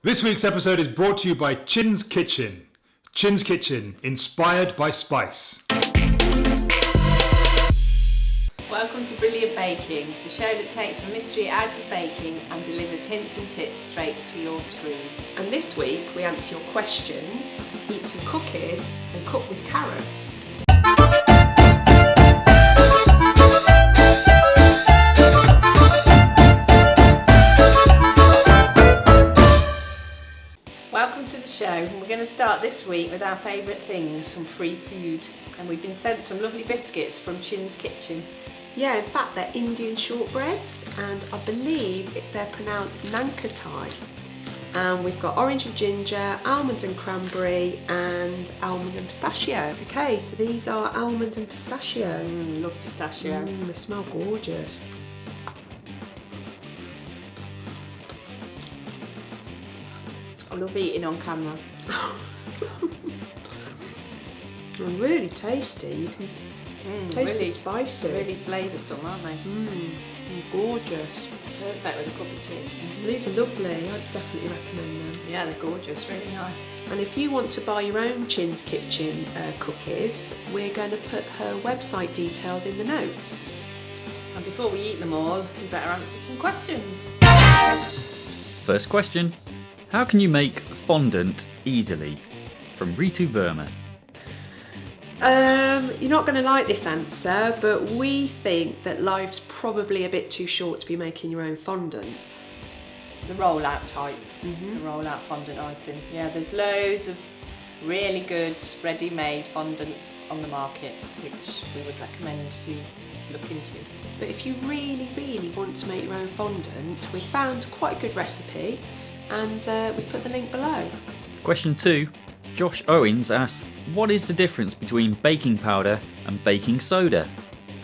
This week's episode is brought to you by Chin's Kitchen. Chin's Kitchen, inspired by spice. Welcome to Brilliant Baking, the show that takes the mystery out of baking and delivers hints and tips straight to your screen. And this week we answer your questions, eat some cookies and cook with carrots. Welcome to the show, and we're going to start this week with our favourite things, some free food. And we've been sent some lovely biscuits from Chin's Kitchen. Yeah, in fact they're Indian shortbreads and I believe they're pronounced nankatai. And we've got orange and ginger, almond and cranberry and almond and pistachio. Okay, so these are almond and pistachio. Love pistachio. They smell gorgeous. I love eating on camera. They're really tasty. You can taste really, the spices. Really flavoursome, aren't they? Gorgeous. Perfect with a cup of tea. These are lovely. I'd definitely recommend them. Yeah, they're gorgeous, really nice. And if you want to buy your own Chin's Kitchen cookies, we're going to put her website details in the notes. And before we eat them all, we better answer some questions. First question. How can you make fondant easily? From Ritu Verma. You're not going to like this answer, but we think that life's probably a bit too short to be making your own fondant. The roll-out type, the roll-out fondant icing. Yeah, there's loads of really good ready-made fondants on the market, which we would recommend you look into. But if you really, really want to make your own fondant, we found quite a good recipe and we put the link below. Question 2. Josh Owens asks, what is the difference between baking powder and baking soda?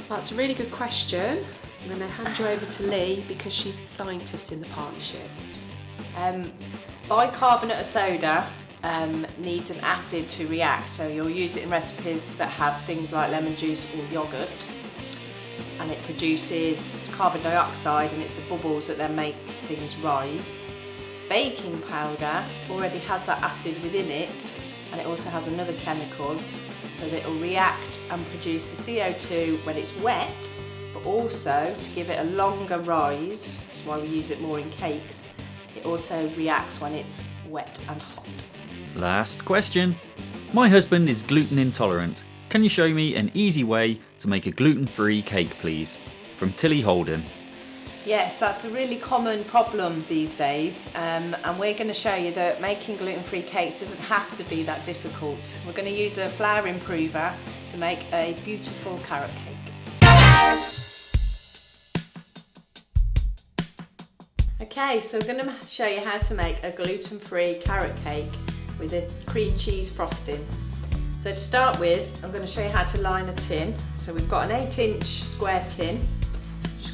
That's a really good question. I'm going to hand you over to Lee because she's the scientist in the partnership. Bicarbonate of soda needs an acid to react, so you'll use it in recipes that have things like lemon juice or yoghurt, and it produces carbon dioxide, and it's the bubbles that then make things rise. Baking powder already has that acid within it, and it also has another chemical, so that it will react and produce the CO2 when it's wet, but also to give it a longer rise, that's why we use it more in cakes, it also reacts when it's wet and hot. Last question. My husband is gluten intolerant. Can you show me an easy way to make a gluten-free cake, please? From Tilly Holden. Yes, that's a really common problem these days, and we're going to show you that making gluten-free cakes doesn't have to be that difficult. We're going to use a flour improver to make a beautiful carrot cake. Okay, so we're going to show you how to make a gluten-free carrot cake with a cream cheese frosting. So to start with, I'm going to show you how to line a tin. So we've got an 8-inch square tin.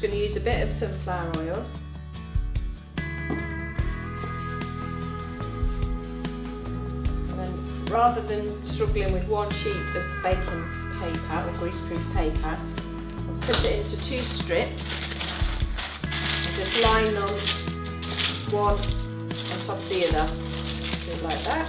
Going to use a bit of sunflower oil, and then rather than struggling with one sheet of baking paper or greaseproof paper, I'll put it into 2 strips and just line them one on top of the other, do it like that.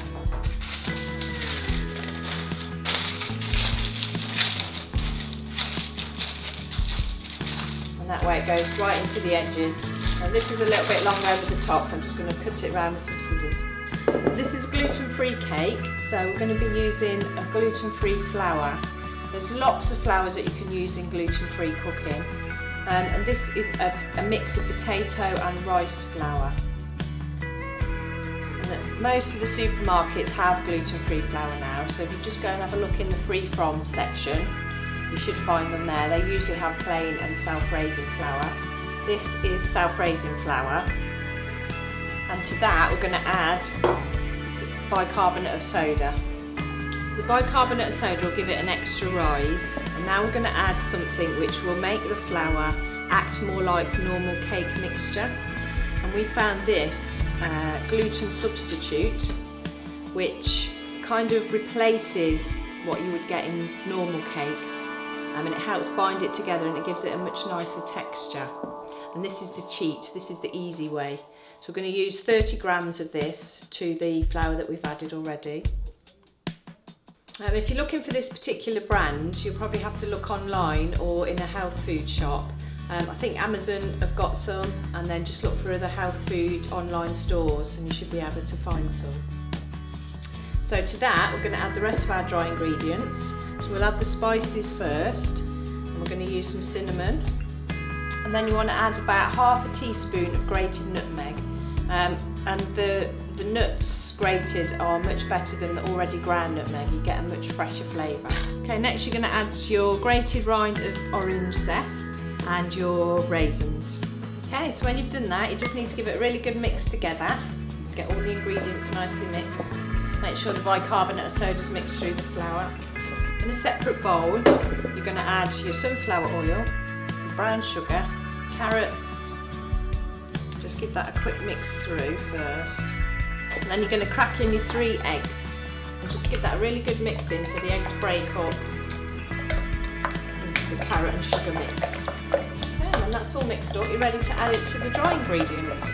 That way it goes right into the edges. Now this is a little bit long over the top, so I'm just going to cut it around with some scissors. So this is a gluten-free cake, so we're going to be using a gluten-free flour. There's lots of flours that you can use in gluten-free cooking, and this is a mix of potato and rice flour. And most of the supermarkets have gluten-free flour now, so if you just go and have a look in the free from section, you should find them there. They usually have plain and self-raising flour. This is self-raising flour. And to that we're going to add bicarbonate of soda. So the bicarbonate of soda will give it an extra rise. And now we're going to add something which will make the flour act more like normal cake mixture. And we found this gluten substitute, which kind of replaces what you would get in normal cakes. And it helps bind it together and it gives it a much nicer texture. and this is the cheat, this is the easy way. So we're going to use 30 grams of this to the flour that we've added already. If you're looking for this particular brand, you'll probably have to look online or in a health food shop. I think Amazon have got some, and then just look for other health food online stores and you should be able to find some. So to that we're going to add the rest of our dry ingredients. So we'll add the spices first, and we're going to use some cinnamon, and then you want to add about half a teaspoon of grated nutmeg, and the nuts grated are much better than the already ground nutmeg, you get a much fresher flavour. Okay, next you're going to add your grated rind of orange zest and your raisins. Okay, so when you've done that you just need to give it a really good mix together, get all the ingredients nicely mixed. Make sure the bicarbonate of soda is mixed through the flour. In a separate bowl, you're going to add your sunflower oil, brown sugar, carrots. Just give that a quick mix through first. And then you're going to crack in your 3 eggs. And just give that a really good mix in so the eggs break up into the carrot and sugar mix. Okay, and when that's all mixed up, you're ready to add it to the dry ingredients.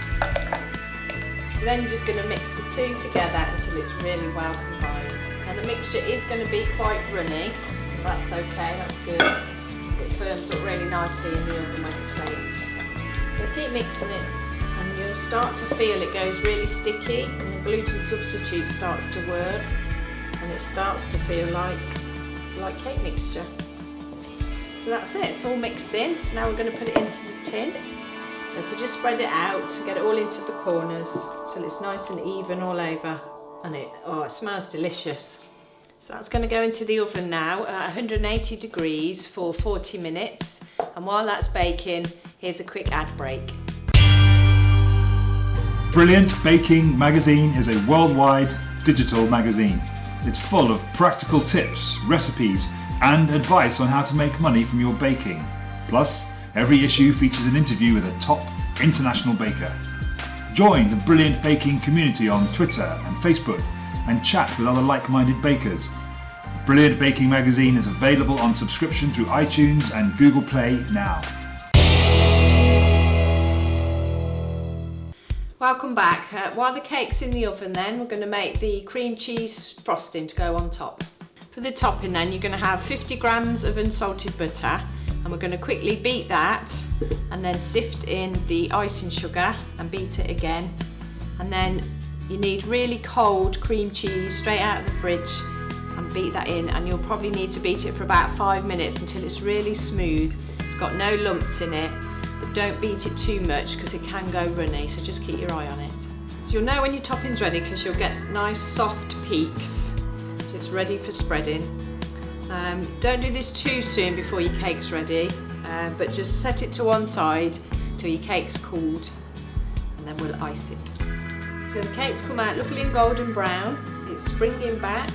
So then you're just going to mix the two together until it's really well combined. And the mixture is going to be quite runny, so that's okay, that's good. It firms up really nicely in the oven when it's baked. So keep mixing it and you'll start to feel it goes really sticky, and the gluten substitute starts to work and it starts to feel like cake mixture. So that's it, it's all mixed in. So now we're going to put it into the tin. So just spread it out, get it all into the corners till it's nice and even all over, and it smells delicious. So that's going to go into the oven now at 180 degrees for 40 minutes, and while that's baking, here's a quick ad break. Brilliant Baking Magazine is a worldwide digital magazine. It's full of practical tips, recipes and advice on how to make money from your baking. Plus, every issue features an interview with a top international baker. Join the Brilliant Baking community on Twitter and Facebook and chat with other like-minded bakers. Brilliant Baking Magazine is available on subscription through iTunes and Google Play now. Welcome back. While the cake's in the oven then, we're going to make the cream cheese frosting to go on top. For the topping then, you're going to have 50 grams of unsalted butter, and we're going to quickly beat that and then sift in the icing sugar and beat it again. And then you need really cold cream cheese straight out of the fridge and beat that in, and you'll probably need to beat it for about 5 minutes until it's really smooth. It's got no lumps in it, but don't beat it too much because it can go runny, so just keep your eye on it. So you'll know when your topping's ready because you'll get nice soft peaks, so it's ready for spreading. Don't do this too soon before your cake's ready, but just set it to one side till your cake's cooled, and then we'll ice it. So the cake's come out lovely and golden brown, it's springing back,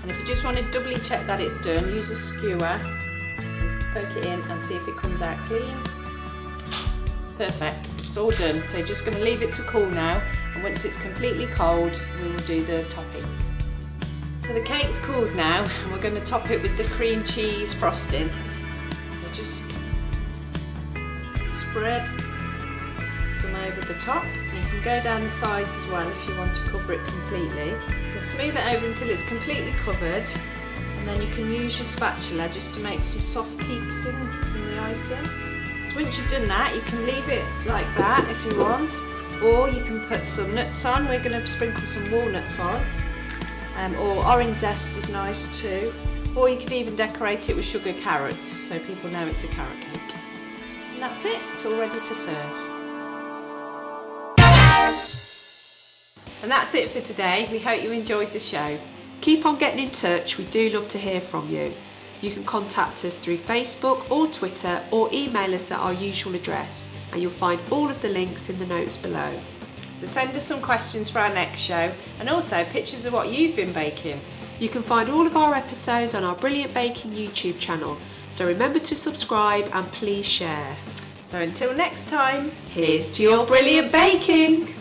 and if you just want to doubly check that it's done, use a skewer and poke it in and see if it comes out clean. Perfect, it's all done. So you're just going to leave it to cool now, and once it's completely cold we will do the topping. So the cake's cooled now, and we're going to top it with the cream cheese frosting. So just spread some over the top. You can go down the sides as well if you want to cover it completely. So smooth it over until it's completely covered, and then you can use your spatula just to make some soft peaks in the icing. So once you've done that, you can leave it like that if you want, or you can put some nuts on. We're going to sprinkle some walnuts on. Or orange zest is nice too, or you could even decorate it with sugar carrots so people know it's a carrot cake. And that's it, it's all ready to serve. And that's it for today. We hope you enjoyed the show. Keep on getting in touch, we do love to hear from you. You can contact us through Facebook or Twitter, or email us at our usual address, and you'll find all of the links in the notes below. So send us some questions for our next show, and also pictures of what you've been baking. You can find all of our episodes on our Brilliant Baking YouTube channel, so remember to subscribe and please share. So until next time, here's to your brilliant baking!